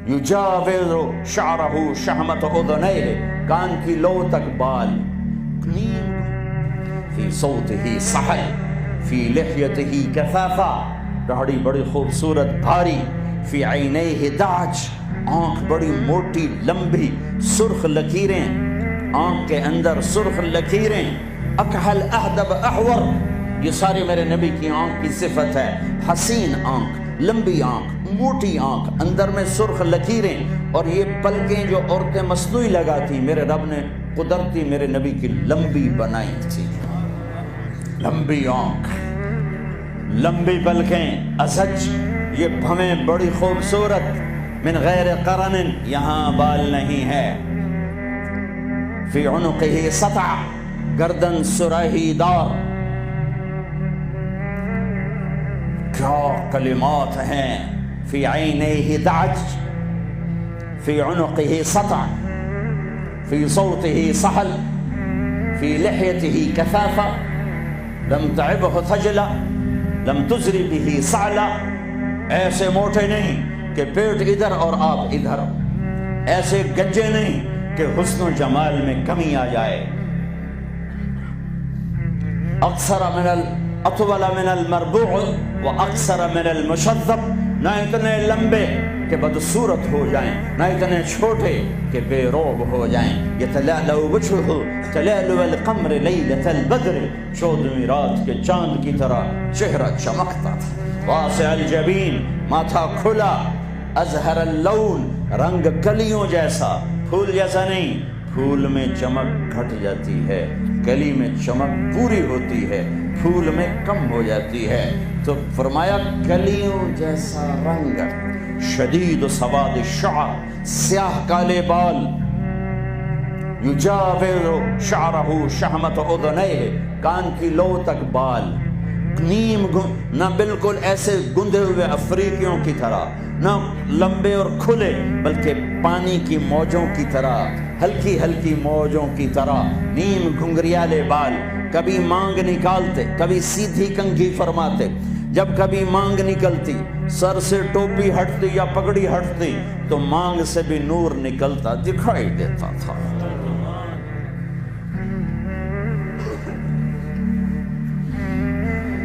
یجاوز شعرہ شہمت اذنیہ، کان کی لو تک بال، فی صوتہ سحل، فی لحیتہ کثافہ، داڑھی بڑی خوبصورت بھاری، فی عینیہ دعج، آنکھ بڑی موٹی لمبی، سرخ لکیریں، آنکھ کے اندر سرخ لکیریں، اکحل اہدب احور، یہ سارے میرے نبی کی آنکھ کی صفت ہے، حسین آنکھ، لمبی آنکھ، موٹی آنکھ، اندر میں سرخ لکیریں، اور یہ پلکیں جو عورتیں مصنوعی لگاتی میرے رب نے قدرتی میرے نبی کی لمبی بنائی تھی، لمبی آنکھ، لمبی پلکیں، ازج، یہ بھویں بڑی خوبصورت، من غیر قرن، یہاں بال نہیں ہے، فی عنقہ سطع، گردن سراہی دار، کیا کلمات ہیں، فی عینیہ دعج، فی عنقہ سطع، فی صوتہ سحل، فی لحیتہ کثافہ، لم تعبہ ثجلہ، لم تزری بہ سعلہ، ایسے موٹے نہیں کہ پیٹ ادھر اور آپ ادھر، ایسے گجے نہیں کہ حسن و جمال میں کمی آ جائے، اطول من المربوع و اقصر من المشذب، نہ اتنے لمبے کہ بدصورت ہو جائیں، نہ اتنے چھوٹے کہ بے روب ہو جائیں، یتلألؤ وجہہ تلألؤ القمر لیلۃ البدر، 14ویں رات کے چاند کی طرح چہرہ چمکتا تھا، واسع الجبین، ماتھا کھلا، ازہر اللون، رنگ کلیوں جیسا، پھول جیسا نہیں، پھول میں چمک گھٹ جاتی ہے، کلی میں چمک پوری ہوتی ہے، پھول میں کم ہو جاتی ہے، تو فرمایا کلیوں جیسا رنگ، شدید سواد الشعر، سیاہ کالے بال، یجاوز شعرہ شہمت اذنیہ، کان کی لو تک بال، نیم نہ بالکل ایسے گندے ہوئے افریقیوں کی طرح، نہ لمبے اور کھلے، بلکہ پانی کی موجوں کی طرح، ہلکی ہلکی موجوں کی طرح، نیم گھنگریالے بال، کبھی مانگ نکالتے، کبھی سیدھی کنگھی فرماتے، جب کبھی مانگ نکلتی، سر سے ٹوپی ہٹتی یا پگڑی ہٹتی تو مانگ سے بھی نور نکلتا دکھائی دیتا تھا۔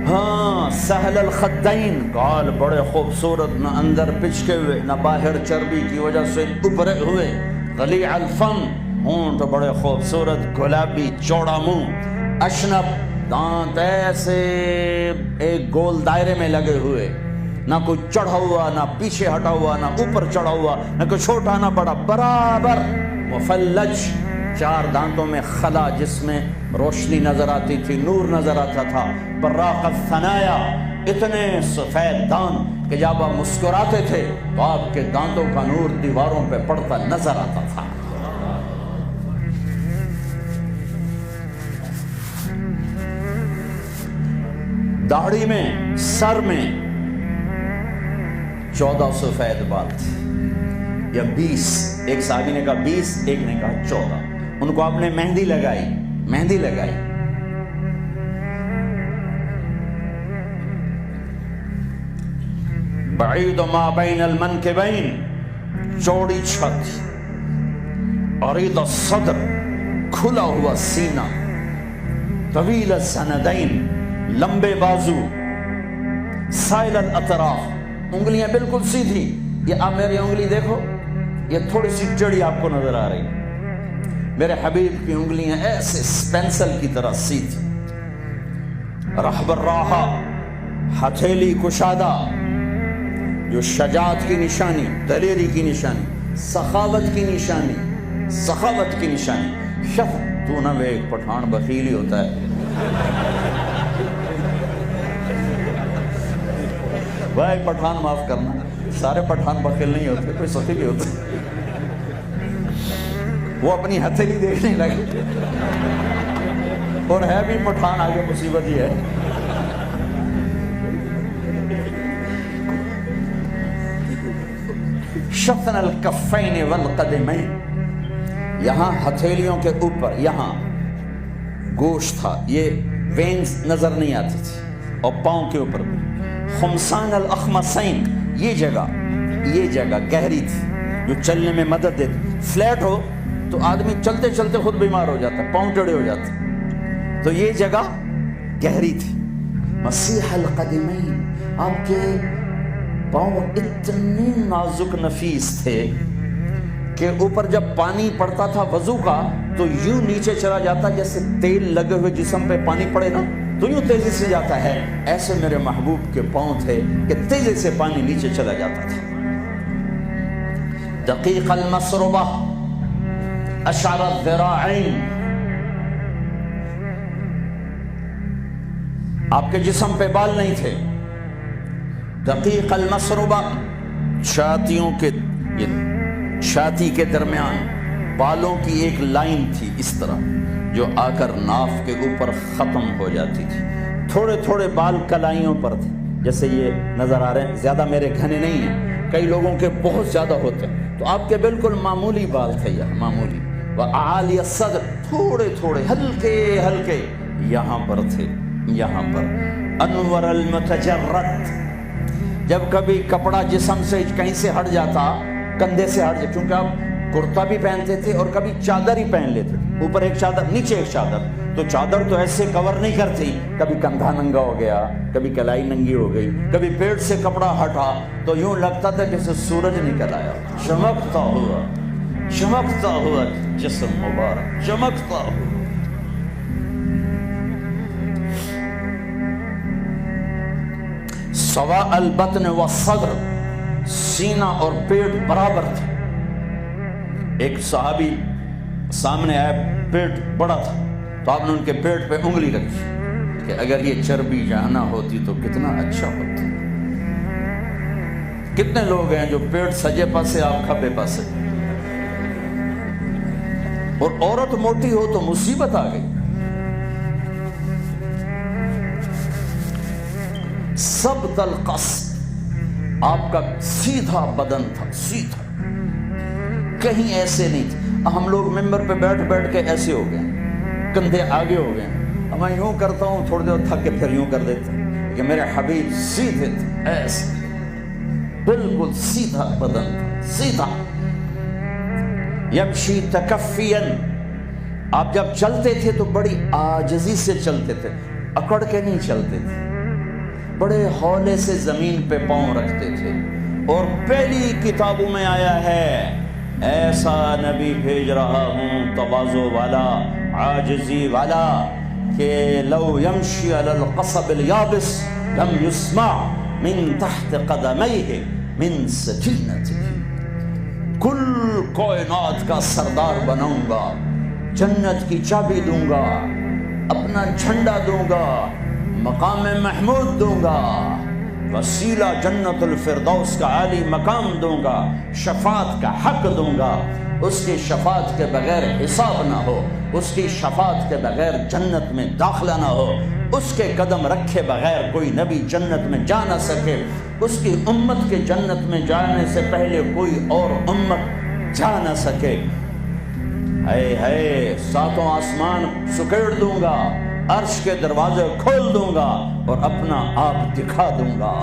ہاں، سہل الخدین، گال بڑے خوبصورت، نہ اندر پچکے ہوئے نہ باہر چربی کی وجہ سے ابھرے ہوئے، غلیظ الفم، ہونٹ بڑے خوبصورت، گلابی چوڑا منہ، اشنب، دانت ایسے ایک گول دائرے میں لگے ہوئے، نہ کوئی چڑھا ہوا نہ پیچھے ہٹا ہوا، نہ اوپر چڑھا ہوا، نہ کوئی چھوٹا نہ بڑا، برابر، مفلج، 4 دانتوں میں خلا جس میں روشنی نظر آتی تھی، نور نظر آتا تھا، براق الثنایا، اتنے سفید دانت کہ جب آپ مسکراتے تھے تو آپ کے دانتوں کا نور دیواروں پہ پڑتا نظر آتا تھا۔ داڑھی میں، سر میں 14 سفید بال تھے، یا 20، ایک صحابی نے کہا 20، ایک نے کہا 14، ان کو آپ نے مہندی لگائی، مہندی لگائی۔ بعید ما بین المنکبین، چوڑی چھت، عریض الصدر، کھلا ہوا سینہ، طویل السندین، لمبے بازو، سائل الاطراف، انگلیاں بالکل سیدھی، یہ آپ میری انگلی دیکھو، یہ تھوڑی سی ٹیڑھی آپ کو نظر آ رہی، میرے حبیب کی انگلیاں ایسے پینسل کی طرح سیدھی، رحب الراحہ، ہتھیلی کشادہ، جو شجاعت کی نشانی، دلیری کی نشانی، سخاوت کی نشانی، سخاوت کی نشانی۔ تو نہ وہ ایک پٹھان بخیل ہی ہوتا ہے، بھائی پٹھان معاف کرنا، سارے پٹھان بخیل نہیں ہوتے، کوئی سخی بھی ہوتے، وہ اپنی ہتھیلی دیکھنے لگے، اور ہے بھی پٹھان، آگے مصیبت ہی ہے۔ شفن الکفین والقدمین، یہاں ہتھیلیوں کے اوپر یہاں گوشت تھا، یہ وینز نظر نہیں آتی تھی، اور پاؤں کے اوپر خمسان الاخمسین، یہ جگہ گہری تھی، جو چلنے میں مدد دیتے. فلیٹ ہو تو آدمی چلتے چلتے خود بیمار ہو جاتا ہے, پاؤں ٹیڑھے ہو جاتے. تو یہ جگہ گہری تھی. مسیح القدمین, آپ کے پاؤں اتنے نازک نفیس تھے کہ اوپر جب پانی پڑتا تھا وضو کا تو یوں نیچے چلا جاتا جیسے تیل لگے ہوئے جسم پہ پانی پڑے نا تو یوں تیزی سے جاتا ہے. ایسے میرے محبوب کے پاؤں تھے کہ تیزی سے پانی نیچے چلا جاتا تھا. دقیق المسربہ اشعر الذراعین, آپ کے جسم پہ بال نہیں تھے. دقیق المسربہ, چھاتیوں کے چھاتی کے درمیان بالوں کی ایک لائن تھی اس طرح جو آ کر ناف کے اوپر ختم ہو جاتی تھی. تھوڑے تھوڑے بال کلائیوں پر تھے جیسے یہ نظر آ رہے ہیں. زیادہ میرے گھنے نہیں ہیں, کئی لوگوں کے بہت زیادہ ہوتے ہیں, تو آپ کے بالکل معمولی بال تھے یہ معمولی. وَأَعَالِيَ الصَّدْرِ, تھوڑے تھوڑے ہلکے ہلکے یہاں پر تھے, یہاں پر. انور المتجرد, جب کبھی کپڑا جسم سے کہیں سے ہٹ جاتا, کندھے سے ہٹ جاتا, کیونکہ آپ کرتا بھی پہنتے تھے اور کبھی چادر ہی پہن لیتے تھے, اوپر ایک چادر نیچے ایک چادر, تو چادر تو ایسے کور نہیں کرتی, کبھی کندھا ننگا ہو گیا, کبھی کلائی ننگی ہو گئی, کبھی پیٹ سے کپڑا ہٹا تو یوں لگتا تھا جیسے سورج نکل آیا, چمکتا ہوا جسم مبارک, چمکتا ہوا. سواء البطن والصدر, سینہ اور پیٹ برابر تھے. ایک صحابی سامنے آیا, پیٹ بڑا تھا, تو آپ نے ان کے پیٹ پہ انگلی رکھی کہ اگر یہ چربی یہاں نہ ہوتی تو کتنا اچھا ہوتا. کتنے لوگ ہیں جو پیٹ سجے پاسے آپ کھبے پاسے, اور عورت موٹی ہو تو مصیبت آ گئی. ثبت القصد, آپ کا سیدھا بدن تھا, سیدھا, کہیں ایسے نہیں تھے. ہم لوگ ممبر پہ بیٹھ بیٹھ کے ایسے ہو گئے, کندھے آگے ہو گئے. میں یوں کرتا ہوں, تھوڑی دیر تھک کے پھر یوں کر دیتے کہ میرے حبیب سیدھے تھے, ایسے بالکل سیدھا بدن تھا, سیدھا. یمشی تکفین, آپ جب چلتے تھے تو بڑی عاجزی سے چلتے تھے, اکڑ کے نہیں چلتے تھے, بڑے ہولے سے زمین پہ پاؤں رکھتے تھے. اور پہلی کتابوں میں آیا ہے ایسا نبی بھیج رہا ہوں تواضع والا, عاجزی والا, کہ لو یمشی علی القصب الیابس لم یسمع من تحت قدمیہ من سکینتہ. کل کائنات کا سردار بناؤں گا, جنت کی چابی دوں گا, اپنا جھنڈا دوں گا, مقام محمود دوں گا, وسیلہ جنت الفردوس کا عالی مقام دوں گا, شفاعت کا حق دوں گا. اس کی شفاعت کے بغیر حساب نہ ہو, اس کی شفاعت کے بغیر جنت میں داخلہ نہ ہو, اس کے قدم رکھے بغیر کوئی نبی جنت میں جا نہ سکے, اس کی امت کے جنت میں جانے سے پہلے کوئی اور امت جا نہ سکے. ہے ساتوں آسمان سکیڑ دوں گا, عرش کے دروازے کھول دوں گا اور اپنا آپ دکھا دوں گا.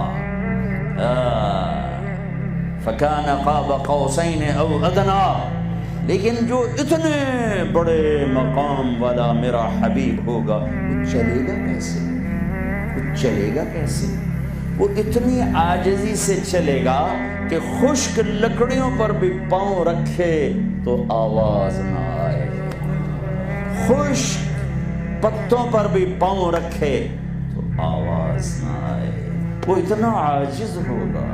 فَكَانَ قَابَ قَوْسَيْنِ أَوْ أَدْنَىٰ, لیکن جو اتنے بڑے مقام والا میرا حبیب ہوگا وہ چلے گا کیسے, وہ چلے گا کیسے؟ وہ اتنی عاجزی سے چلے گا کہ خشک لکڑیوں پر بھی پاؤں رکھے تو آواز نہ آئے, خشک پتوں پر بھی پاؤں رکھے تو آواز نہ آئے. وہ اتنا عاجز ہوگا.